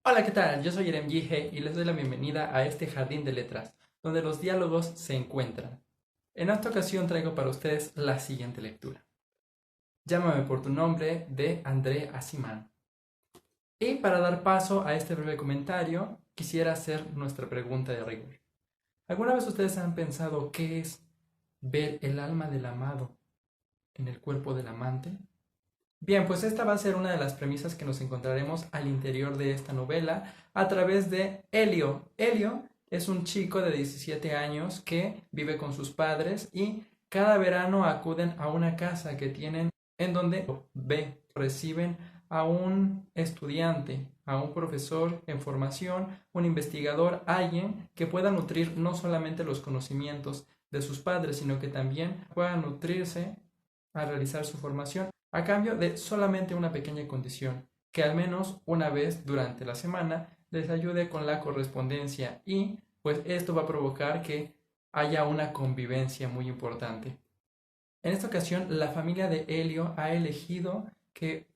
Hola, ¿qué tal? Yo soy Yerem Yije y les doy la bienvenida a este jardín de letras, donde los diálogos se encuentran. En esta ocasión traigo para ustedes la siguiente lectura. Llámame por tu nombre de André Asimán. Y para dar paso a este breve comentario, quisiera hacer nuestra pregunta de rigor. ¿Alguna vez ustedes han pensado qué es ver el alma del amado en el cuerpo del amante? Bien, pues esta va a ser una de las premisas que nos encontraremos al interior de esta novela a través de Helio. Helio es un chico de 17 años que vive con sus padres y cada verano acuden a una casa que tienen en donde reciben a un estudiante, a un profesor en formación, un investigador, alguien que pueda nutrir no solamente los conocimientos de sus padres, sino que también pueda nutrirse a realizar su formación a cambio de solamente una pequeña condición, que al menos una vez durante la semana les ayude con la correspondencia y pues esto va a provocar que haya una convivencia muy importante. En esta ocasión, la familia de Helio ha elegido que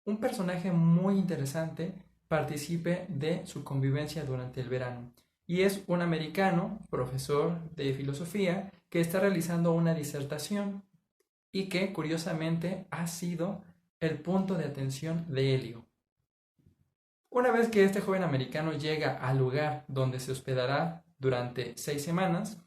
un personaje muy interesante participe de su convivencia durante el verano. Y es un americano, profesor de filosofía, que está realizando una disertación y que curiosamente ha sido el punto de atención de Helio. Una vez que este joven americano llega al lugar donde se hospedará durante 6 semanas,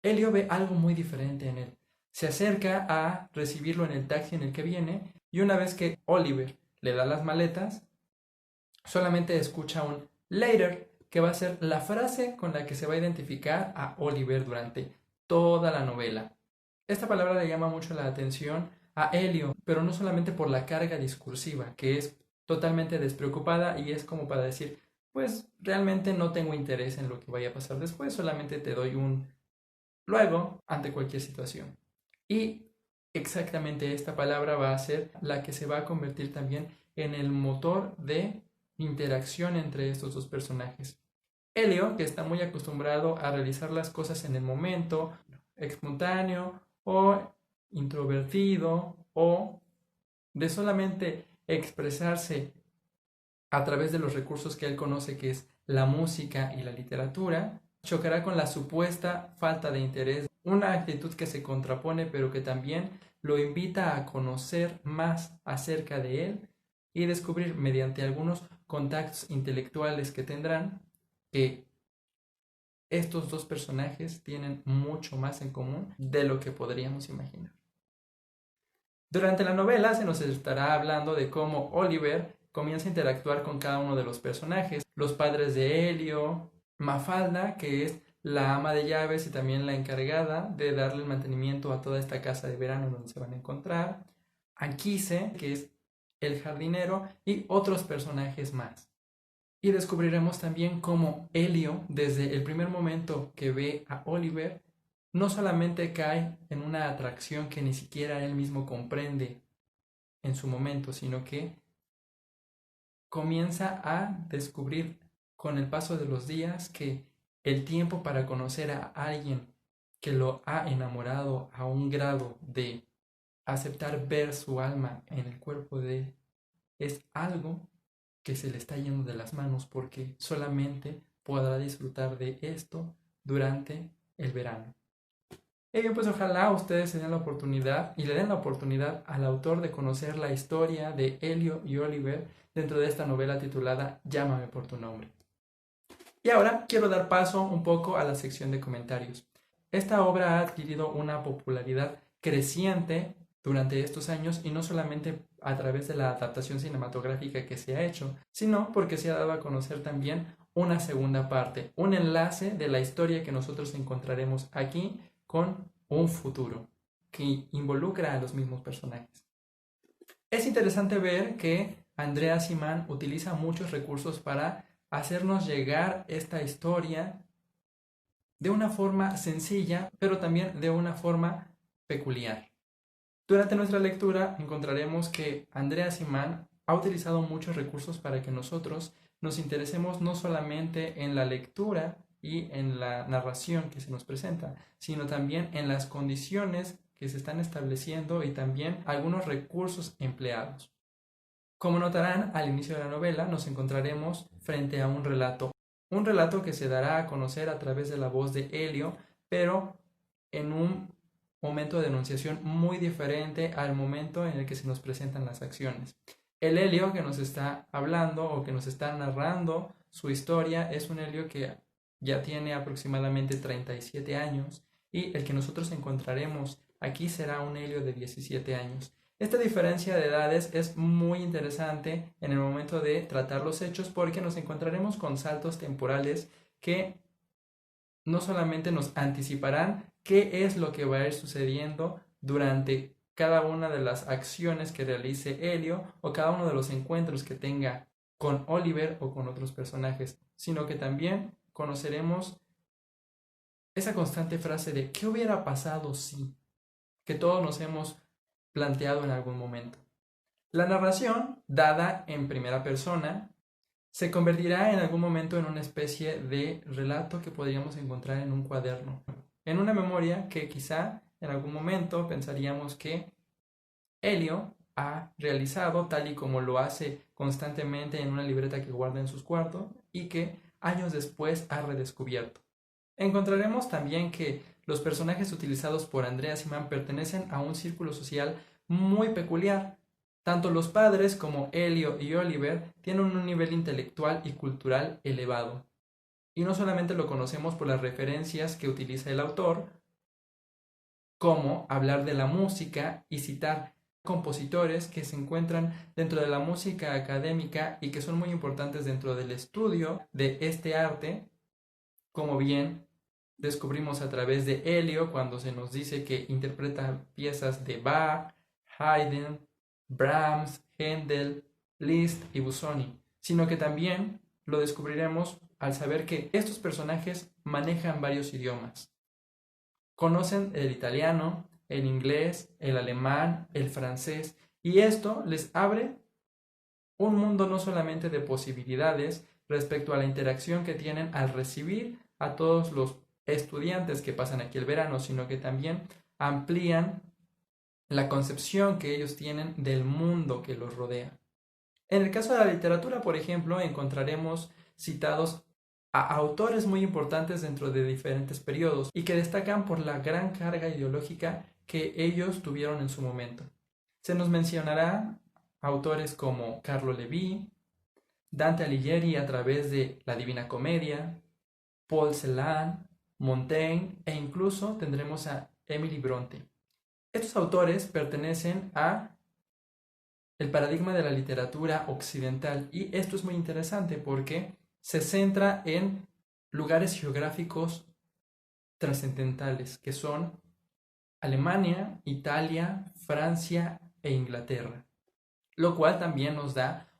Helio ve algo muy diferente en él. Se acerca a recibirlo en el taxi en el que viene y una vez que Oliver le da las maletas, solamente escucha un later, que va a ser la frase con la que se va a identificar a Oliver durante toda la novela. Esta palabra le llama mucho la atención a Helio, pero no solamente por la carga discursiva, que es totalmente despreocupada y es como para decir, pues realmente no tengo interés en lo que vaya a pasar después, solamente te doy un luego ante cualquier situación. Y exactamente esta palabra va a ser la que se va a convertir también en el motor de interacción entre estos dos personajes. Helio, que está muy acostumbrado a realizar las cosas en el momento, espontáneo o introvertido o de solamente expresarse a través de los recursos que él conoce, que es la música y la literatura, chocará con la supuesta falta de interés, una actitud que se contrapone pero que también lo invita a conocer más acerca de él y descubrir mediante algunos contactos intelectuales que tendrán que estos dos personajes tienen mucho más en común de lo que podríamos imaginar. Durante la novela se nos estará hablando de cómo Oliver comienza a interactuar con cada uno de los personajes, los padres de Helio, Mafalda, que es la ama de llaves y también la encargada de darle el mantenimiento a toda esta casa de verano donde se van a encontrar, Anquise, que es el jardinero, y otros personajes más. Y descubriremos también cómo Helio, desde el primer momento que ve a Oliver, no solamente cae en una atracción que ni siquiera él mismo comprende en su momento, sino que comienza a descubrir con el paso de los días que el tiempo para conocer a alguien que lo ha enamorado a un grado de aceptar ver su alma en el cuerpo de él es algo que se le está yendo de las manos porque solamente podrá disfrutar de esto durante el verano. Y bien, pues ojalá ustedes se den la oportunidad y le den la oportunidad al autor de conocer la historia de Helio y Oliver dentro de esta novela titulada Llámame por tu nombre. Y ahora quiero dar paso un poco a la sección de comentarios. Esta obra ha adquirido una popularidad creciente durante estos años y no solamente a través de la adaptación cinematográfica que se ha hecho, sino porque se ha dado a conocer también una segunda parte, un enlace de la historia que nosotros encontraremos aquí con un futuro que involucra a los mismos personajes. Es interesante ver que Andrea Simán utiliza muchos recursos para hacernos llegar esta historia de una forma sencilla, pero también de una forma peculiar. Durante nuestra lectura encontraremos que Andrea Simán ha utilizado muchos recursos para que nosotros nos interesemos no solamente en la lectura y en la narración que se nos presenta, sino también en las condiciones que se están estableciendo y también algunos recursos empleados. Como notarán, al inicio de la novela nos encontraremos frente a un relato que se dará a conocer a través de la voz de Helio, pero en un momento de enunciación muy diferente al momento en el que se nos presentan las acciones. El Helio que nos está hablando o que nos está narrando su historia es un Helio que ya tiene aproximadamente 37 años y el que nosotros encontraremos aquí será un Helio de 17 años. Esta diferencia de edades es muy interesante en el momento de tratar los hechos porque nos encontraremos con saltos temporales que no solamente nos anticiparán qué es lo que va a ir sucediendo durante cada una de las acciones que realice Helio o cada uno de los encuentros que tenga con Oliver o con otros personajes, sino que también conoceremos esa constante frase de ¿qué hubiera pasado si? Que todos nos hemos planteado en algún momento. La narración, dada en primera persona, se convertirá en algún momento en una especie de relato que podríamos encontrar en un cuaderno, en una memoria que quizá en algún momento pensaríamos que Helio ha realizado tal y como lo hace constantemente en una libreta que guarda en sus cuartos y que años después ha redescubierto. Encontraremos también que los personajes utilizados por Andrea Simán pertenecen a un círculo social muy peculiar. Tanto los padres como Helio y Oliver tienen un nivel intelectual y cultural elevado. Y no solamente lo conocemos por las referencias que utiliza el autor, como hablar de la música y citar compositores que se encuentran dentro de la música académica y que son muy importantes dentro del estudio de este arte, como bien descubrimos a través de Helio cuando se nos dice que interpreta piezas de Bach, Haydn, Brahms, Händel, Liszt y Busoni, sino que también lo descubriremos al saber que estos personajes manejan varios idiomas. Conocen el italiano, el inglés, el alemán, el francés, y esto les abre un mundo no solamente de posibilidades respecto a la interacción que tienen al recibir a todos los estudiantes que pasan aquí el verano, sino que también amplían la concepción que ellos tienen del mundo que los rodea. En el caso de la literatura, por ejemplo, encontraremos citados a autores muy importantes dentro de diferentes periodos y que destacan por la gran carga ideológica que ellos tuvieron en su momento. Se nos mencionará autores como Carlo Levi, Dante Alighieri a través de La Divina Comedia, Paul Celan, Montaigne e incluso tendremos a Emily Bronte. Estos autores pertenecen a el paradigma de la literatura occidental y esto es muy interesante porque se centra en lugares geográficos trascendentales que son Alemania, Italia, Francia e Inglaterra, lo cual también nos da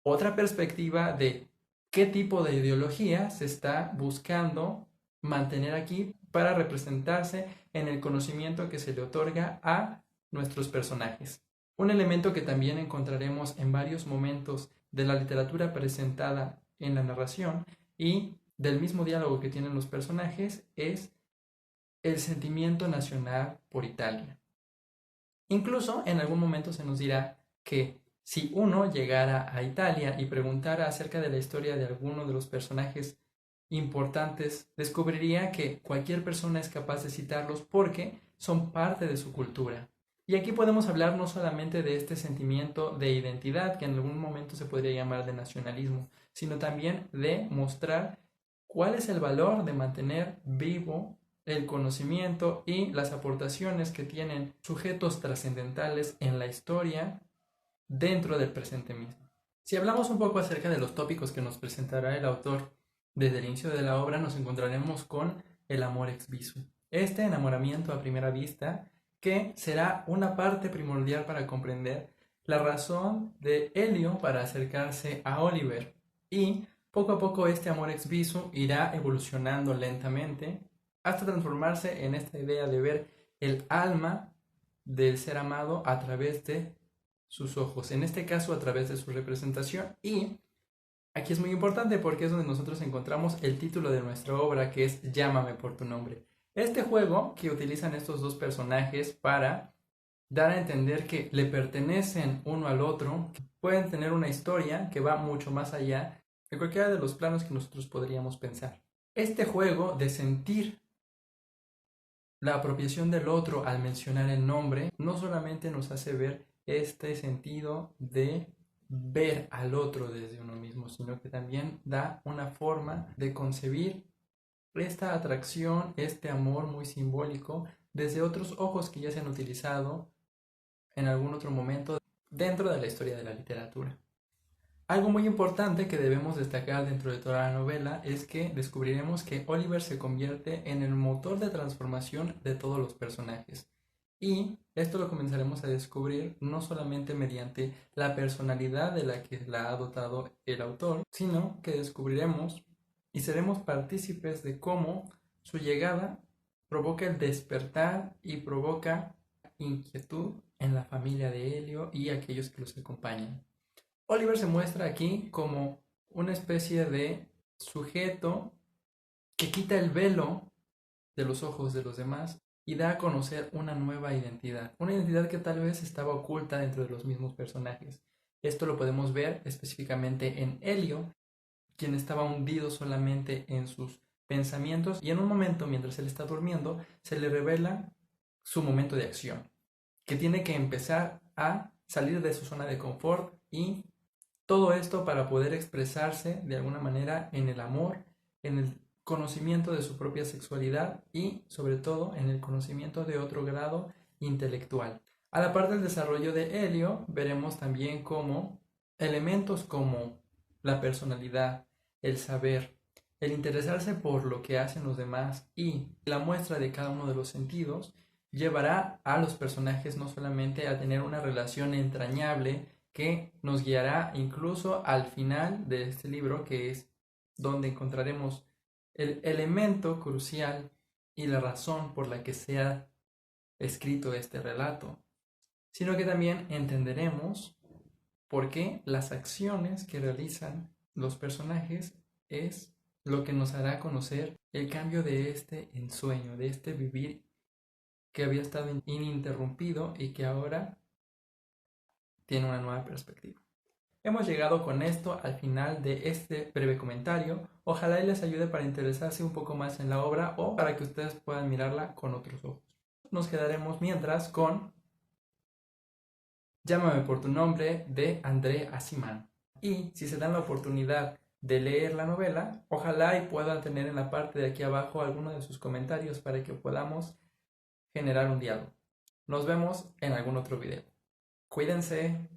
otra perspectiva de qué tipo de ideología se está buscando mantener aquí para representarse en el conocimiento que se le otorga a nuestros personajes. Un elemento que también encontraremos en varios momentos de la literatura presentada en la narración y del mismo diálogo que tienen los personajes es el sentimiento nacional por Italia. Incluso en algún momento se nos dirá que si uno llegara a Italia y preguntara acerca de la historia de alguno de los personajes importantes, descubriría que cualquier persona es capaz de citarlos porque son parte de su cultura. Y aquí podemos hablar no solamente de este sentimiento de identidad, que en algún momento se podría llamar de nacionalismo, sino también de mostrar cuál es el valor de mantener vivo el conocimiento y las aportaciones que tienen sujetos trascendentales en la historia dentro del presente mismo. Si hablamos un poco acerca de los tópicos que nos presentará el autor desde el inicio de la obra, nos encontraremos con el amor ex visu. Este enamoramiento a primera vista que será una parte primordial para comprender la razón de Helio para acercarse a Oliver y poco a poco este amor ex visu irá evolucionando lentamente hasta transformarse en esta idea de ver el alma del ser amado a través de sus ojos, en este caso a través de su representación. Y aquí es muy importante porque es donde nosotros encontramos el título de nuestra obra, que es Llámame por tu nombre. Este juego que utilizan estos dos personajes para dar a entender que le pertenecen uno al otro, que pueden tener una historia que va mucho más allá de cualquiera de los planos que nosotros podríamos pensar. Este juego de sentir la apropiación del otro al mencionar el nombre no solamente nos hace ver este sentido de ver al otro desde uno mismo, sino que también da una forma de concebir esta atracción, este amor muy simbólico desde otros ojos que ya se han utilizado en algún otro momento dentro de la historia de la literatura. Algo muy importante que debemos destacar dentro de toda la novela es que descubriremos que Oliver se convierte en el motor de transformación de todos los personajes. Y esto lo comenzaremos a descubrir no solamente mediante la personalidad de la que la ha dotado el autor, sino que descubriremos y seremos partícipes de cómo su llegada provoca el despertar y provoca inquietud en la familia de Helio y aquellos que los acompañan. Oliver se muestra aquí como una especie de sujeto que quita el velo de los ojos de los demás y da a conocer una nueva identidad, una identidad que tal vez estaba oculta dentro de los mismos personajes. Esto lo podemos ver específicamente en Helio, quien estaba hundido solamente en sus pensamientos y en un momento, mientras él está durmiendo, se le revela su momento de acción, que tiene que empezar a salir de su zona de confort y todo esto para poder expresarse de alguna manera en el amor, en el conocimiento de su propia sexualidad y sobre todo en el conocimiento de otro grado intelectual. A la par del desarrollo de Helio, veremos también cómo elementos como la personalidad, el saber, el interesarse por lo que hacen los demás y la muestra de cada uno de los sentidos llevará a los personajes no solamente a tener una relación entrañable que nos guiará incluso al final de este libro, que es donde encontraremos el elemento crucial y la razón por la que se ha escrito este relato, sino que también entenderemos por qué las acciones que realizan los personajes es lo que nos hará conocer el cambio de este ensueño, de este vivir que había estado ininterrumpido y que ahora tiene una nueva perspectiva. Hemos llegado con esto al final de este breve comentario. Ojalá y les ayude para interesarse un poco más en la obra o para que ustedes puedan mirarla con otros ojos. Nos quedaremos mientras con Llámame por tu nombre de André Aciman. Y si se dan la oportunidad de leer la novela, ojalá y puedan tener en la parte de aquí abajo alguno de sus comentarios para que podamos generar un diálogo. Nos vemos en algún otro video. Cuídense.